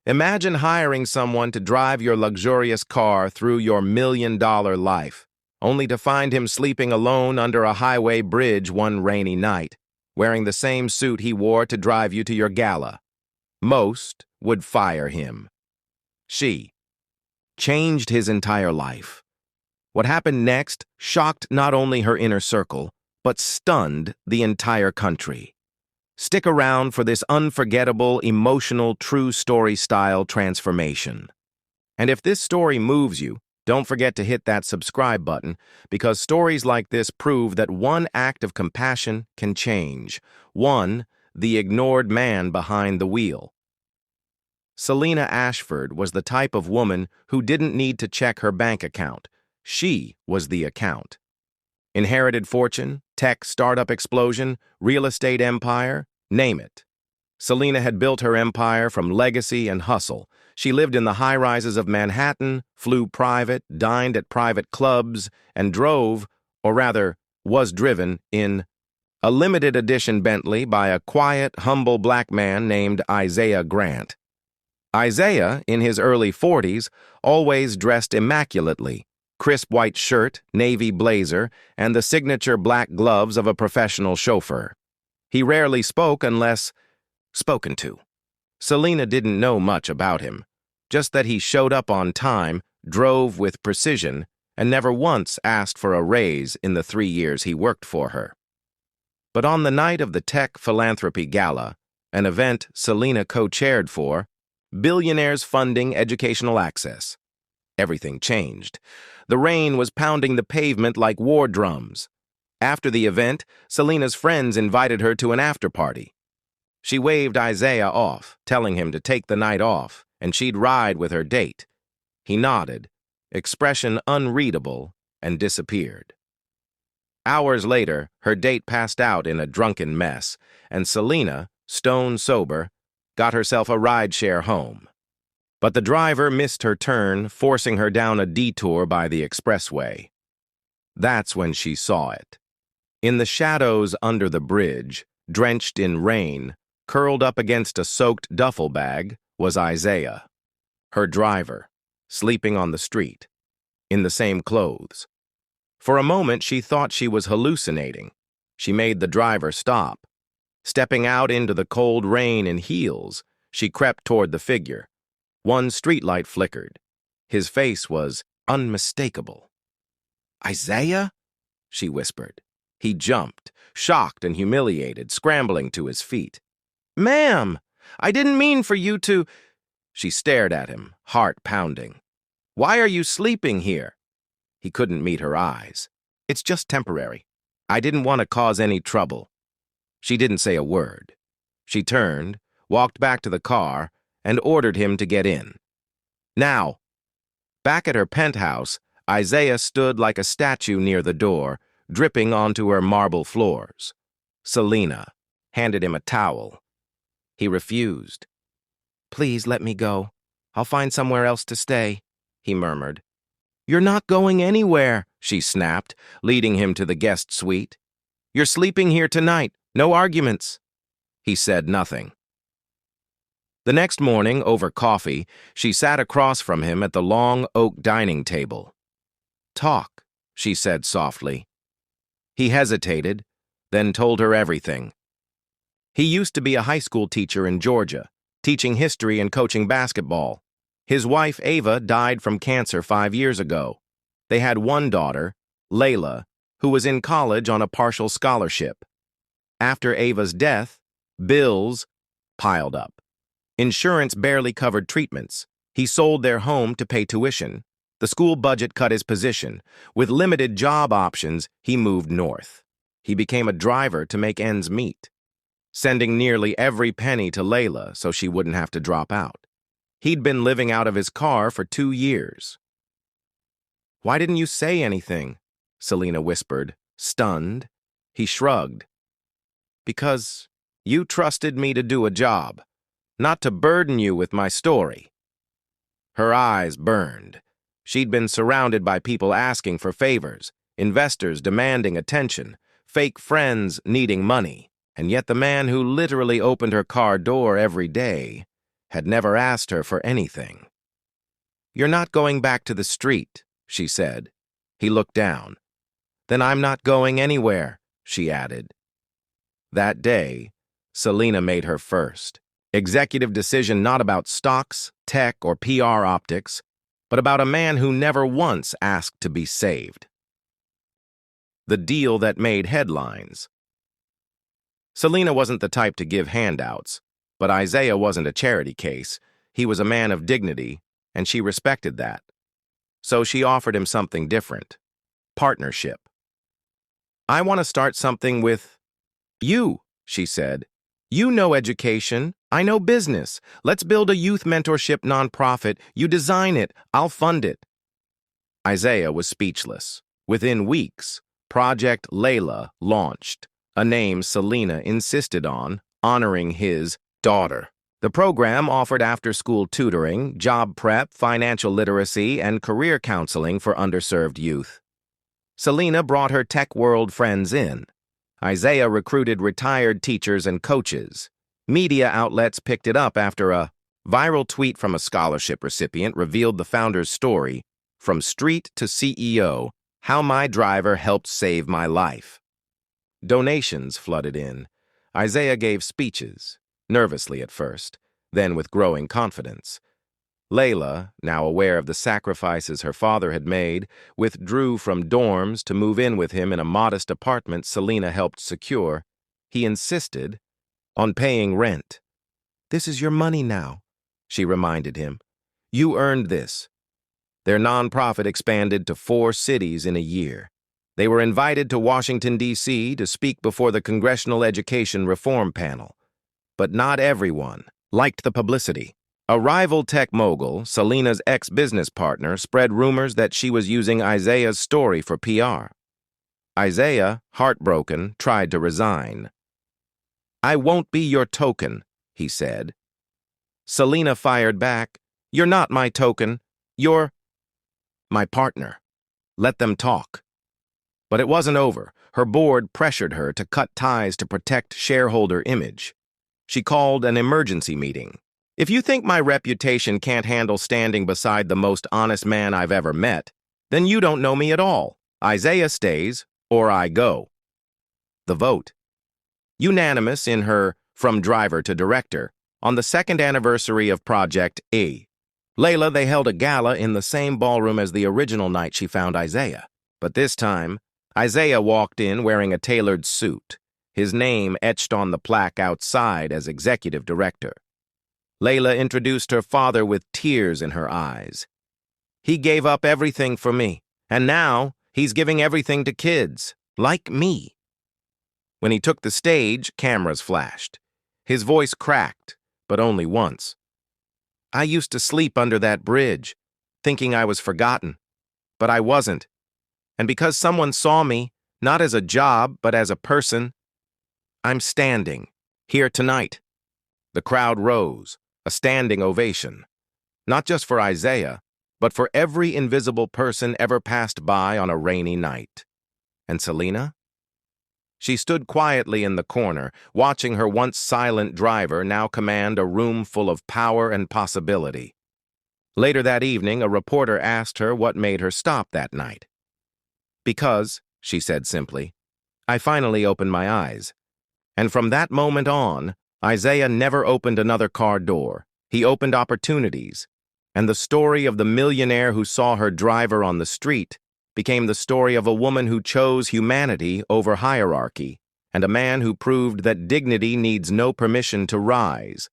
Imagine hiring someone to drive your luxurious car through your million-dollar life, only to find him sleeping alone under a highway bridge one rainy night, wearing the same suit he wore to drive you to your gala. Most would fire him. She changed his entire life. What happened next shocked not only her inner circle, but stunned the entire country. Stick around for this unforgettable, emotional, true story-style transformation. And if this story moves you, don't forget to hit that subscribe button, because stories like this prove that one act of compassion can change. One, the ignored man behind the wheel. Selena Ashford was the type of woman who didn't need to check her bank account. She was the account. Inherited fortune, tech startup explosion, real estate empire, name it. Selena had built her empire from legacy and hustle. She lived in the high-rises of Manhattan, flew private, dined at private clubs, and drove, or rather, was driven, in a limited edition Bentley by a quiet, humble black man named Isaiah Grant. Isaiah, in his early 40s, always dressed immaculately. Crisp white shirt, navy blazer, and the signature black gloves of a professional chauffeur. He rarely spoke unless spoken to. Selena didn't know much about him, just that he showed up on time, drove with precision, and never once asked for a raise in the 3 years he worked for her. But on the night of the Tech Philanthropy Gala, an event Selena co-chaired for, billionaires funding educational access, everything changed. The rain was pounding the pavement like war drums. After the event, Selena's friends invited her to an after-party. She waved Isaiah off, telling him to take the night off, and she'd ride with her date. He nodded, expression unreadable, and disappeared. Hours later, her date passed out in a drunken mess, and Selena, stone sober, got herself a rideshare home. But the driver missed her turn, forcing her down a detour by the expressway. That's when she saw it. In the shadows under the bridge, drenched in rain, curled up against a soaked duffel bag, was Isaiah, her driver, sleeping on the street, in the same clothes. For a moment, she thought she was hallucinating. She made the driver stop. Stepping out into the cold rain in heels, she crept toward the figure. One streetlight flickered. His face was unmistakable. "Isaiah?" she whispered. He jumped, shocked and humiliated, scrambling to his feet. "Ma'am, I didn't mean for you to—" She stared at him, heart pounding. "Why are you sleeping here?" He couldn't meet her eyes. "It's just temporary. I didn't want to cause any trouble." She didn't say a word. She turned, walked back to the car, and ordered him to get in. "Now!" Back at her penthouse, Isaiah stood like a statue near the door, dripping onto her marble floors. Selena handed him a towel. He refused. "Please let me go. I'll find somewhere else to stay," he murmured. "You're not going anywhere," she snapped, leading him to the guest suite. "You're sleeping here tonight. No arguments." He said nothing. The next morning, over coffee, she sat across from him at the long oak dining table. "Talk," she said softly. He hesitated, then told her everything. He used to be a high school teacher in Georgia, teaching history and coaching basketball. His wife, Ava, died from cancer 5 years ago. They had one daughter, Layla, who was in college on a partial scholarship. After Ava's death, bills piled up. Insurance barely covered treatments. He sold their home to pay tuition. The school budget cut his position. With limited job options, he moved north. He became a driver to make ends meet, sending nearly every penny to Layla so she wouldn't have to drop out. He'd been living out of his car for 2 years. "Why didn't you say anything?" Selena whispered, stunned. He shrugged. "Because you trusted me to do a job, not to burden you with my story." Her eyes burned. She'd been surrounded by people asking for favors, investors demanding attention, fake friends needing money, and yet the man who literally opened her car door every day had never asked her for anything. "You're not going back to the street," she said. He looked down. "Then I'm not going anywhere," she added. That day, Selena made her first executive decision, not about stocks, tech, or PR optics, but about a man who never once asked to be saved. The deal that made headlines. Selena wasn't the type to give handouts, but Isaiah wasn't a charity case. He was a man of dignity, and she respected that. So she offered him something different. Partnership. "I want to start something with you," she said. "You know education. I know business. Let's build a youth mentorship nonprofit. You design it. I'll fund it." Isaiah was speechless. Within weeks, Project Layla launched, a name Selena insisted on, honoring his daughter. The program offered after-school tutoring, job prep, financial literacy, and career counseling for underserved youth. Selena brought her tech world friends in. Isaiah recruited retired teachers and coaches. Media outlets picked it up after a viral tweet from a scholarship recipient revealed the founder's story, "From street to CEO, how my driver helped save my life." Donations flooded in. Isaiah gave speeches, nervously at first, then with growing confidence. Layla, now aware of the sacrifices her father had made, withdrew from dorms to move in with him in a modest apartment Selena helped secure. He insisted on paying rent. "This is your money now," she reminded him. "You earned this." Their nonprofit expanded to 4 cities in a year. They were invited to Washington, D.C. to speak before the Congressional Education Reform Panel. But not everyone liked the publicity. A rival tech mogul, Selena's ex-business partner, spread rumors that she was using Isaiah's story for PR. Isaiah, heartbroken, tried to resign. "I won't be your token," he said. Selena fired back, "You're not my token. You're my partner. Let them talk." But it wasn't over. Her board pressured her to cut ties to protect shareholder image. She called an emergency meeting. "If you think my reputation can't handle standing beside the most honest man I've ever met, then you don't know me at all. Isaiah stays, or I go." The vote. Unanimous in her from driver to director, on the 2nd anniversary of Project A. Layla, they held a gala in the same ballroom as the original night she found Isaiah. But this time, Isaiah walked in wearing a tailored suit, his name etched on the plaque outside as executive director. Layla introduced her father with tears in her eyes. "He gave up everything for me, and now he's giving everything to kids, like me." When he took the stage, cameras flashed. His voice cracked, but only once. "I used to sleep under that bridge, thinking I was forgotten, but I wasn't. And because someone saw me, not as a job, but as a person, I'm standing here tonight." The crowd rose, a standing ovation. Not just for Isaiah, but for every invisible person ever passed by on a rainy night. And Selena? She stood quietly in the corner, watching her once silent driver now command a room full of power and possibility. Later that evening, a reporter asked her what made her stop that night. "Because," she said simply, "I finally opened my eyes." And from that moment on, Isaiah never opened another car door. He opened opportunities. And the story of the millionaire who saw her driver on the street became the story of a woman who chose humanity over hierarchy, and a man who proved that dignity needs no permission to rise.